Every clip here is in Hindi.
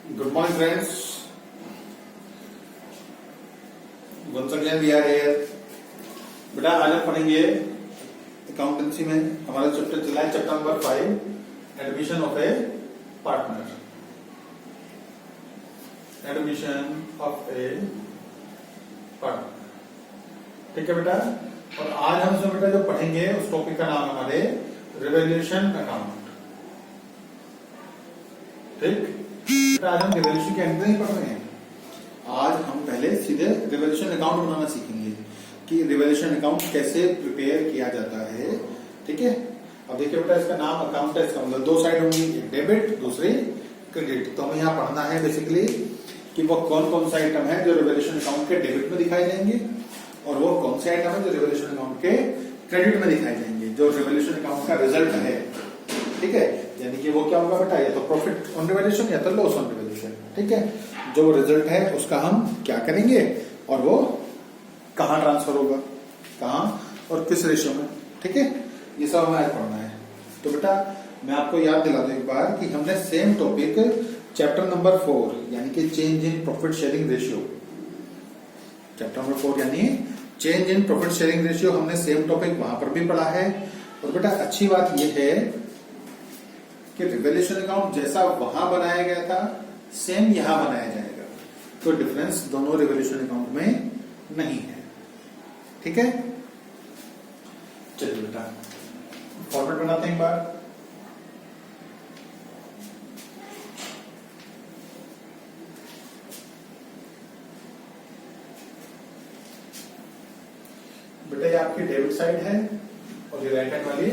Good morning, friends. Once again we are here. बेटा आज हम पढ़ेंगे अकाउंटेंसी में हमारा चैप्टर चला है chapter number 5 admission of A partner. Admission of A partner, ठीक है बेटा। और आज हम इसमें बेटा जो पढ़ेंगे उस टॉपिक का नाम हमारे रिवैल्यूएशन अकाउंट। ठीक बेटा, आज हम रिवैल्यूएशन की एंट्री नहीं पढ़ रहे हैं। आज हम पहले सीधे रिवैल्यूएशन अकाउंट बनाना सीखेंगे कि रिवैल्यूएशन अकाउंट कैसे प्रिपेयर किया जाता है। ठीक है, अब देखिए बेटा, इसका नाम अकाउंट है, इसका मतलब दो साइड होंगी, एक डेबिट दूसरी क्रेडिट। तो हमें यहाँ पढ़ना है बेसिकली कि वो कौन कौन से आइटम है जो रिवैल्यूएशन अकाउंट के डेबिट में दिखाई देंगे और वो कौन से आइटम है जो रिवैल्यूएशन अकाउंट के क्रेडिट में दिखाई देंगे, जो रिवैल्यूएशन अकाउंट का रिजल्ट है। ठीक है, यानी कि वो क्या होगा बेटा, या तो प्रॉफिट ऑन रिवैल्यूएशन या तो लॉस ऑन रिवैल्यूएशन। ठीक है, जो रिजल्ट है उसका हम क्या करेंगे और वो कहाँ ट्रांसफर होगा, कहाँ और किस रेशियो में। ठीक है, ये सब हमें आज पढ़ना है। तो बेटा मैं आपको याद दिला दूं एक बार कि हमने सेम टॉपिक चैप्टर नंबर 4 यानी कि change in profit sharing ratio, chapter number 4 यानी change in profit sharing ratio, हमने सेम टॉपिक वहां पर भी पढ़ा है। और बेटा अच्छी बात यह है कि रिवैल्यूएशन अकाउंट जैसा वहां बनाया गया था सेम यहां बनाया जाएगा, तो डिफरेंस दोनों रिवैल्यूएशन अकाउंट में नहीं है। ठीक है, चलिए बेटा फॉर्मेट बनाते हैं एक बार। बेटा ये आपकी डेबिट साइड है और ये राइट हैंड वाली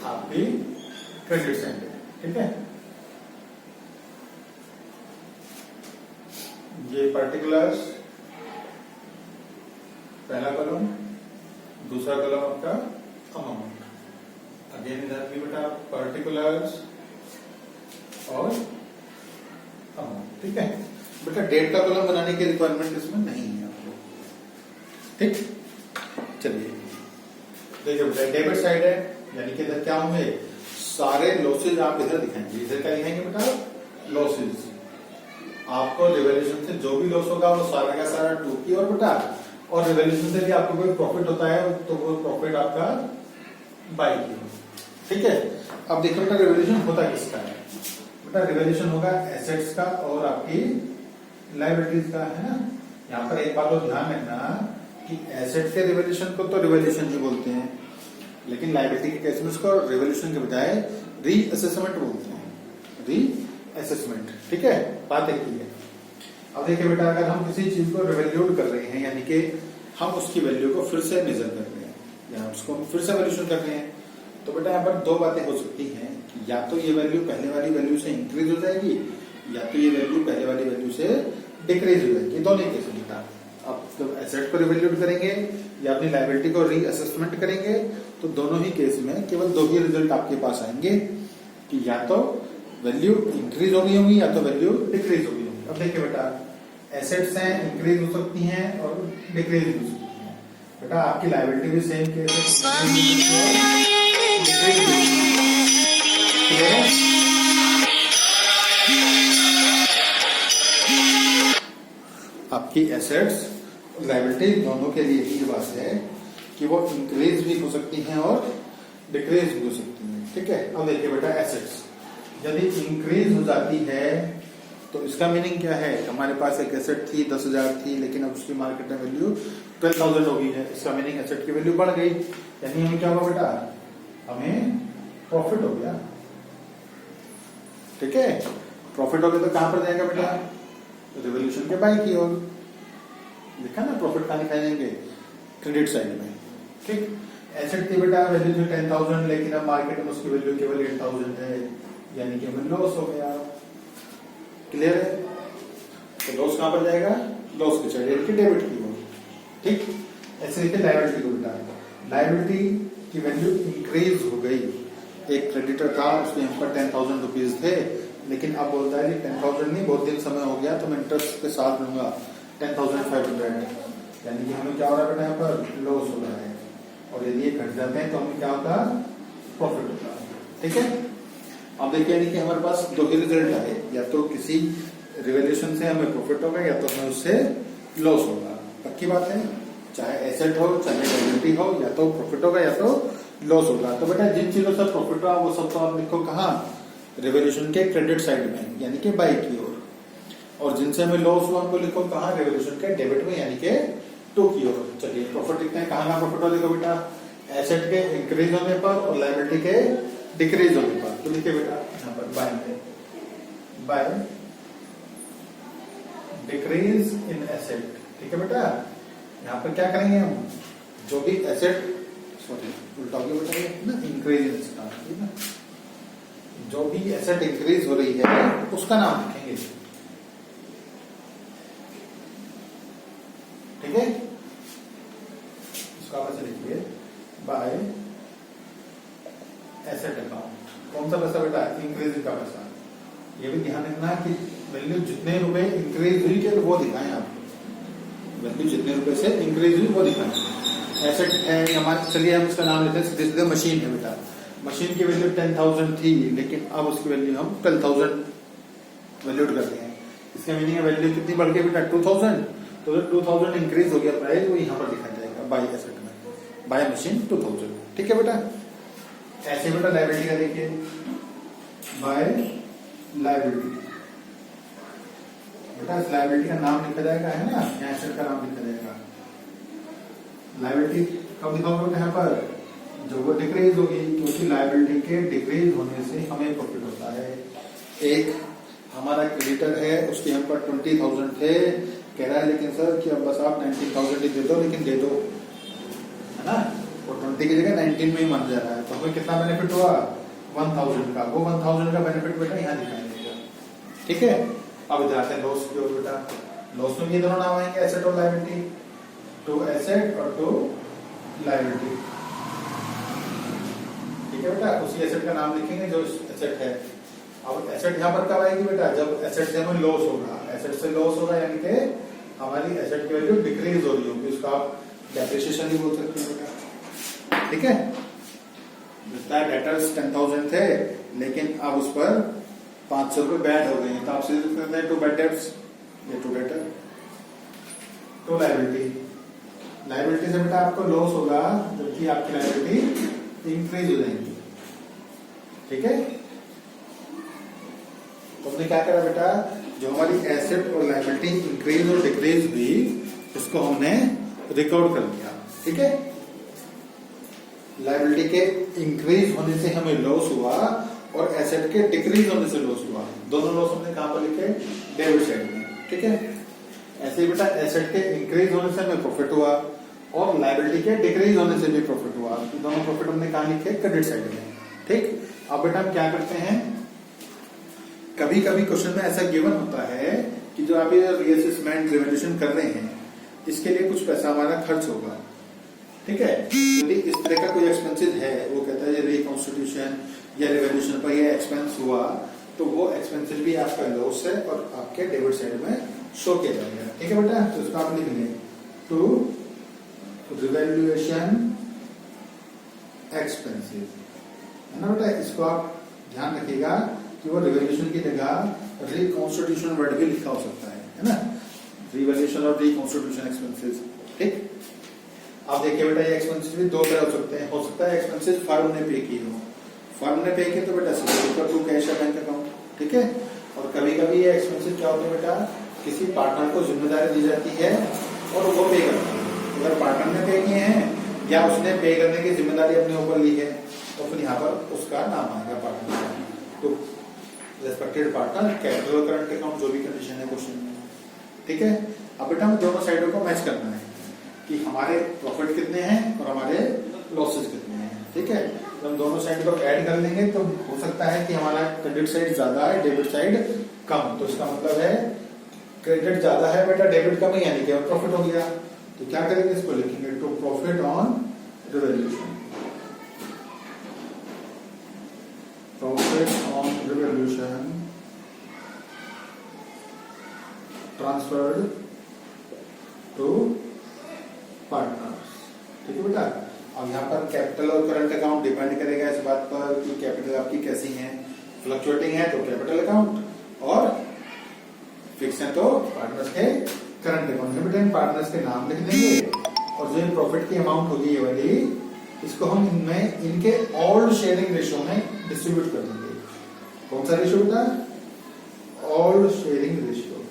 आपकी क्रेडिट साइड है। ठीक है, ये पर्टिकुलर्स पहला कॉलम, दूसरा कॉलम आपका अमाउंट। अगेन इधर भी बेटा पर्टिकुलर्स और अमाउंट। ठीक है बेटा, डेट का कॉलम बनाने की रिक्वायरमेंट इसमें नहीं है आपको। ठीक, चलिए देखिए बेटा डेबिट साइड है यानी कि इधर क्या होंगे, सारे लॉसेज आप इधर दिखाएंगे। इधर क्या लिखेंगे बेटा, लॉसेज। आपको रिवैल्यूएशन से जो भी लॉस होगा वो सारा का सारा टू की और बेटा, और रिवैल्यूएशन से भी आपको कोई प्रॉफिट होता है तो वो प्रॉफिट आपका बाई की। ठीक है, अब देखो बेटा रिवैल्यूएशन होता किसका है। बेटा रिवैल्यूएशन होगा एसेट्स का और आपकी लायबिलिटीज का, है ना। यहाँ पर एक बात और ध्यान रखना कि एसेट के रिवैल्यूएशन को तो रिवैल्यूएशन ही बोलते हैं, लेकिन लायबिलिटी के केस में उसको रिवैल्यूएशन के बजाय रीअसेसमेंट बोलते हैं, रीअसेसमेंट। ठीक है, बात एक ही है। अब देखिए बेटा, अगर हम किसी चीज को रिवैल्यूट कर रहे हैं यानी कि हम उसकी वैल्यू को फिर से मेजर कर रहे हैं या उसको हम फिर से वैल्यूएशन कर रहे हैं, तो बेटा यहाँ पर दो बातें हो सकती हैं कि या तो ये वैल्यू पहले वाली वैल्यू से इंक्रीज हो जाएगी या तो ये वैल्यू पहले वाली वैल्यू से डिक्रीज हो जाएगी। दोनों केस में बेटा आप जब एसेट को रिवैल्यूट करेंगे या अपनी लायबिलिटी को रीअसेसमेंट करेंगे तो दोनों ही केस में केवल दो ही रिजल्ट आपके पास आएंगे कि या तो वैल्यू इंक्रीज हो गई होगी या तो वैल्यू डिक्रीज हो गई होगी। अब देखिए बेटा, एसेट्स हैं इंक्रीज हो सकती हैं और डिक्रीज हो सकती हैं। बेटा आपकी लायबिलिटी भी सेम केस है। आपकी एसेट्स लायबिलिटी दोनों के लिए ही बात है कि वो इंक्रीज भी हो सकती हैं और डिक्रीज भी हो सकती हैं। ठीक है, अब देखिए बेटा एसेट्स यदि इंक्रीज हो जाती है तो इसका मीनिंग क्या है, हमारे पास एक एसेट थी 10,000 थी लेकिन अब उसकी मार्केट में वैल्यू 12,000 हो गई है। इसका मीनिंग एसेट की वैल्यू बढ़ गई, यानी हमें क्या हुआ बेटा, हमें प्रॉफिट हो गया। ठीक है, प्रॉफिट हो गया तो कहां पर जाएगा बेटा, रिवैल्यूएशन के बाई की ओर। देखा ना प्रॉफिट कहां दिखाई देंगे, क्रेडिट साइड में। ठीक, एसेट की बेटा वैल्यू थी 10,000 लेकिन अब मार्केट में उसकी वैल्यू केवल 8,000 है, यानी कि हमें लॉस हो गया। क्लियर है, तो लॉस कहां पर जाएगा, लॉस की साइड यानी कि डेबिट की ओर। ठीक, ऐसे देखिए लायबिलिटी को बेटा, लायबिलिटी की वैल्यू इंक्रीज हो गई। एक क्रेडिटर था, उसके यहाँ पर 10,000 रुपीज थे लेकिन अब बोलता है कि 10,000 नहीं, बहुत दिन समय हो गया तो मैं इंटरेस्ट के साथ लूंगा 10,500, यानी कि हमें क्या हो रहा है बेटा, यहाँ पर लॉस हो रहा है। और यदि ये घट जाते हैं तो हमें क्या होता है, प्रॉफिट होता है। ठीक है, अब देखिए यानी कि हमारे पास दो ही रिजल्ट आए, या तो किसी रिवैल्यूएशन से हमें प्रॉफिट होगा या तो हमें उससे लॉस होगा। पक्की बात है, चाहे एसेट हो चाहे लायबिलिटी हो, या तो प्रॉफिट होगा या तो लॉस होगा। तो बेटा जिन चीजों से प्रॉफिट हुआ वो सब तो आप लिखो कहाँ, रिवैल्यूएशन के क्रेडिट साइड में यानी कि बाई की ओर, और जिनसे हमें लॉस हुआ उनको लिखो कहाँ, रिवैल्यूएशन के डेबिट में यानी कि टू की ओर। चलिए प्रॉफिट लिखते हैं, कहाँ प्रॉफिट हो देखो बेटा, एसेट के इंक्रीज होने पर और लायबिलिटी के डिक्रीज होने पर। तो लिखिए बेटा यहाँ पर बाय में, बाय डिक्रीज इन एसेट। ठीक है बेटा, यहाँ पर क्या करेंगे हम, जो भी एसेट, सॉरी उल्टा हो गया बेटा ये ना, इंक्रीज इन ठीक है, जो भी एसेट इंक्रीज हो रही है उसका नाम लिखेंगे। ठीक है, इसका पैसा लिखिए बाय एसेट अकाउंट। कौन सा पैसा बेटा, इंक्रीज का पैसा। ये भी ध्यान रखना कि वैल्यू जितने रुपए इंक्रीज हुई है वो दिखाएं आपको, वैल्यू जितने रुपए से इंक्रीज हुई वो दिखाएं। एसेट है हमारे, चलिए हम इसका नाम लेते हैं, दिस मशीन है बेटा, मशीन की वैल्यू 10,000 थी लेकिन अब उसकी वैल्यू हम 12,000 वैल्यूड कर रहे हैं। इसका मीनिंग है वैल्यू कितनी बढ़ गई बेटा, 2,000। तो 2,000 इंक्रीज हो गया प्राइस, वो यहाँ पर लिखा जाएगा बाय एसेट में, बाय मशीन 2,000। ठीक है बेटा, ऐसे बेटा लायबिलिटी का देखिए, बाय लायबिलिटी बेटा, इस लायबिलिटी का नाम लिखा जाएगा है ना, एसेट का नाम लिखा जाएगा। लायबिलिटी कब लिखा होगा यहाँ पर, जो वो डिक्रीज होगी, क्योंकि लायबिलिटी के डिक्रीज होने से हमें प्रॉफिट होता है। एक हमारा क्रेडिटर है, उसके हम पर 20,000 थे, कह रहा है लेकिन सर कि अब बस आप 19,000 ही दे दो, लेकिन दे दो, है ना, और 20 की जगह 19 में ही मान जा रहा है, तो हमें कितना बेनिफिट हुआ, 1,000 का। वो 1,000 का बेनिफिट बेटा यहाँ दिखाई देगा। ठीक है, अब जाते हैं लॉस की ओर बेटा। लॉस में ये दोनों नाम आएंगे, एसेट और लायबिलिटी, टू एसेट और टू लायबिलिटी। ठीक है बेटा, उसी एसेट का नाम लिखेंगे जो एसेट है। अब एसेट यहाँ पर कब आएगी बेटा, जब एसेट से हमें लॉस होगा। एसेट से लॉस होगा यानी कि हमारी एसेट की वैल्यू डिक्रीज हो रही होगी, उसका आप डेप्रिसिएशन ही बोल सकते हैं बेटा। ठीक है, डेटर्स 10,000 थे लेकिन अब उस पर 500 रुपए बैड हो गए हैं, तो आप सीधे लिख सकते हैं टू बैड डेट्स, ये to debtor. To liability, liability से बेटा आपको लॉस होगा जबकि आपकी लायबिलिटी इंक्रीज हो जाएगी। ठीक है, तो हमने क्या करा बेटा, जो हमारी एसेट और लायबिलिटी इंक्रीज और डिक्रीज हुई इसको हमने रिकॉर्ड कर लिया। ठीक है, लायबिलिटी के इंक्रीज होने से हमें लॉस हुआ और एसेट के डिक्रीज होने से लॉस हुआ। दोनों लॉस हमने कहां पर लिखे, डेबिट साइड में। ठीक है, ऐसे ही बेटा एसेट के इंक्रीज होने से हमें प्रॉफिट हुआ और लायबिलिटी के डिक्रीज होने से भी प्रॉफिट हुआ। दोनों प्रॉफिट हमने कहां लिखे, क्रेडिट साइड में। ठीक, अब बेटा हम क्या करते हैं, कभी कभी क्वेश्चन में ऐसा गिवन होता है कि जो आप ये रीअसेसमेंट रिवैल्यूएशन कर रहे हैं इसके लिए कुछ पैसा हमारा खर्च होगा। ठीक है, यदि इस तरह का कोई एक्सपेंसेस है, वो कहता है रिकॉन्स्टिट्यूशन या रिवैल्यूएशन पर ये एक्सपेंस हुआ, तो वो एक्सपेंसेस भी आपका लॉस है और आपके डेबिट साइड में शो किया जाएगा। ठीक है बेटा, तो इसका आप लिख लें टू रिवैल्यूएशन एक्सपेंसेस, है ना बेटा। इसको आप ध्यान रखिएगा कि वो रिवैल्यूएशन की जगह रिकॉन्स्टिट्यूशन वर्ड भी लिखा हो सकता है ना, रिवैल्यूएशन और रिकॉन्स्टिट्यूशन एक्सपेंसेस। ठीक, आप देखिए बेटा ये एक्सपेंसेस भी दो तरह हो सकते हैं। हो सकता है एक्सपेंसेस फर्म ने पे की हो, फर्म ने पे किए तो बेटा सीधे टू कैश है बैंक अकाउंट। ठीक है, और कभी कभी ये एक्सपेंसेस क्या होते हैं बेटा, किसी पार्टनर को जिम्मेदारी दी जाती है और वो पे करता है। अगर पार्टनर ने पे किए हैं या उसने पे करने की जिम्मेदारी अपने ऊपर ली है तो फिर यहाँ पर उसका नाम आएगा पार्टनर का। तो respected partner, capital, current account, जो भी कंडीशन है क्वेश्चन में। ठीक है, अब बेटा हमें दोनों साइडों को मैच करना है कि हमारे प्रॉफिट कितने हैं और हमारे लॉसेस कितने हैं। ठीक है, तो हम दोनों साइड को ऐड कर लेंगे तो हो सकता है कि हमारा क्रेडिट साइड ज्यादा है, डेबिट साइड कम। तो इसका मतलब है क्रेडिट ज्यादा है बेटा, डेबिट कम है, यानी कि प्रॉफिट हो गया। तो क्या करेंगे, इसको लिखेंगे to profit on revaluation, profit on revaluation transferred to partners. ठीक है बेटा, अब यहाँ पर कैपिटल और करंट अकाउंट डिपेंड करेगा इस बात पर कि कैपिटल आपकी कैसी है, फ्लक्चुएटिंग है तो कैपिटल अकाउंट और फिक्स है तो पार्टनर्स के करंट अकाउंट में बेटा पार्टनर्स के नाम लिख देंगे और जो प्रॉफिट की अमाउंट होगी ये वाली इसको हम इनमें इनके ऑल शेयरिंग रेशियो में डिस्ट्रीब्यूट कर देंगे। कौन सा रेशियो बेटा? All sharing ratio.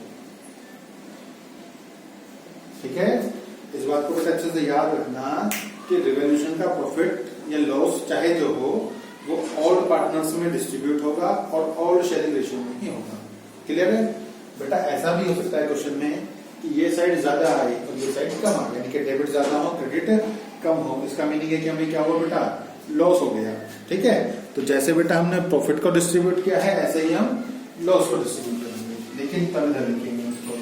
ठीक है, इस बात को बेटा अच्छे से याद रखना कि रिवॉल्यूशन का प्रॉफिट या लॉस चाहे जो हो वो ऑल पार्टनर्स में डिस्ट्रीब्यूट होगा और ऑल शेयरिंग रेशियो में ही होगा। क्लियर है बेटा? ऐसा भी हो सकता है क्वेश्चन में कि ये साइड ज्यादा आई और ये साइड कम आ गई, यानी कि डेबिट ज्यादा हो क्रेडिट कम हो। इसका मीनिंग है कि हमें क्या हुआ बेटा? लॉस हो गया। ठीक है, तो जैसे बेटा हमने प्रॉफिट को डिस्ट्रीब्यूट किया है ऐसे ही हम लॉस को डिस्ट्रीब्यूट करेंगे, लेकिन तब इधर लिखेंगे उसको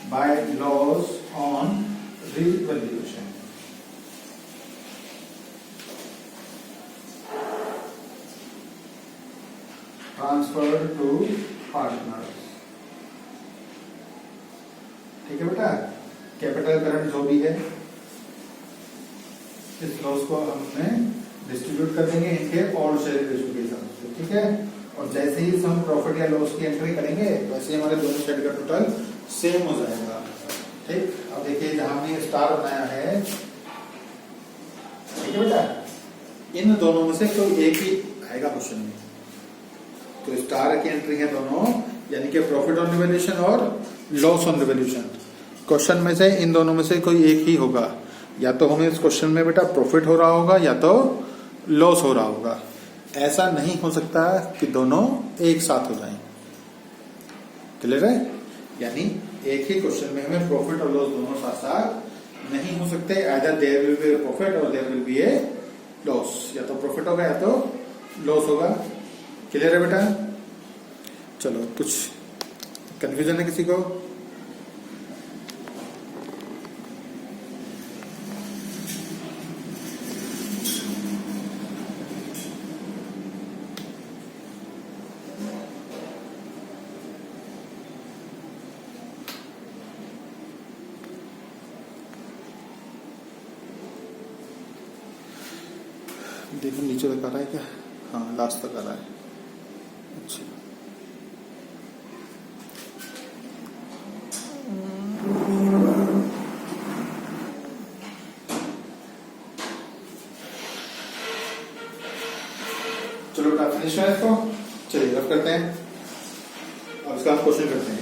by loss on revaluation. Transfer to partners. ठीक है बेटा, कैपिटल करंट जो भी है इस लॉस को हमने डिस्ट्रीब्यूट कर देंगे इनके ऑल शेयरिंग रेशियो के हिसाब से। ठीक है, और जैसे ही हम प्रॉफिट या लॉस की एंट्री करेंगे वैसे ही हमारे दोनों साइड का टोटल सेम हो जाएगा। ठीक, अब देखिए जहां हमने स्टार बनाया है, ठीक है बेटा, इन दोनों में से कोई एक ही आएगा क्वेश्चन में। तो स्टार की एंट्री है दोनों, यानी कि प्रॉफिट ऑन रिवैल्यूएशन और लॉस ऑन रिवैल्यूएशन। क्वेश्चन में से इन दोनों में से कोई एक ही होगा, या तो हमें इस क्वेश्चन में बेटा प्रॉफिट हो रहा होगा या तो लॉस हो रहा होगा। ऐसा नहीं हो सकता कि दोनों एक साथ हो जाएं। क्लियर है? यानी एक ही क्वेश्चन में हमें प्रॉफिट और लॉस दोनों साथ साथ नहीं हो सकते। Either there will be a profit और there will be a loss, या तो प्रॉफिट होगा या तो लॉस होगा। क्लियर है बेटा? चलो, कुछ कंफ्यूजन है किसी को? देखो नीचे तक आ रहा है क्या? हाँ, लास्ट तक आ रहा है। अच्छा, चलो बेटा फिनिश है इसको। चलिए रफ करते हैं, अब इसका हम क्वेश्चन करते हैं।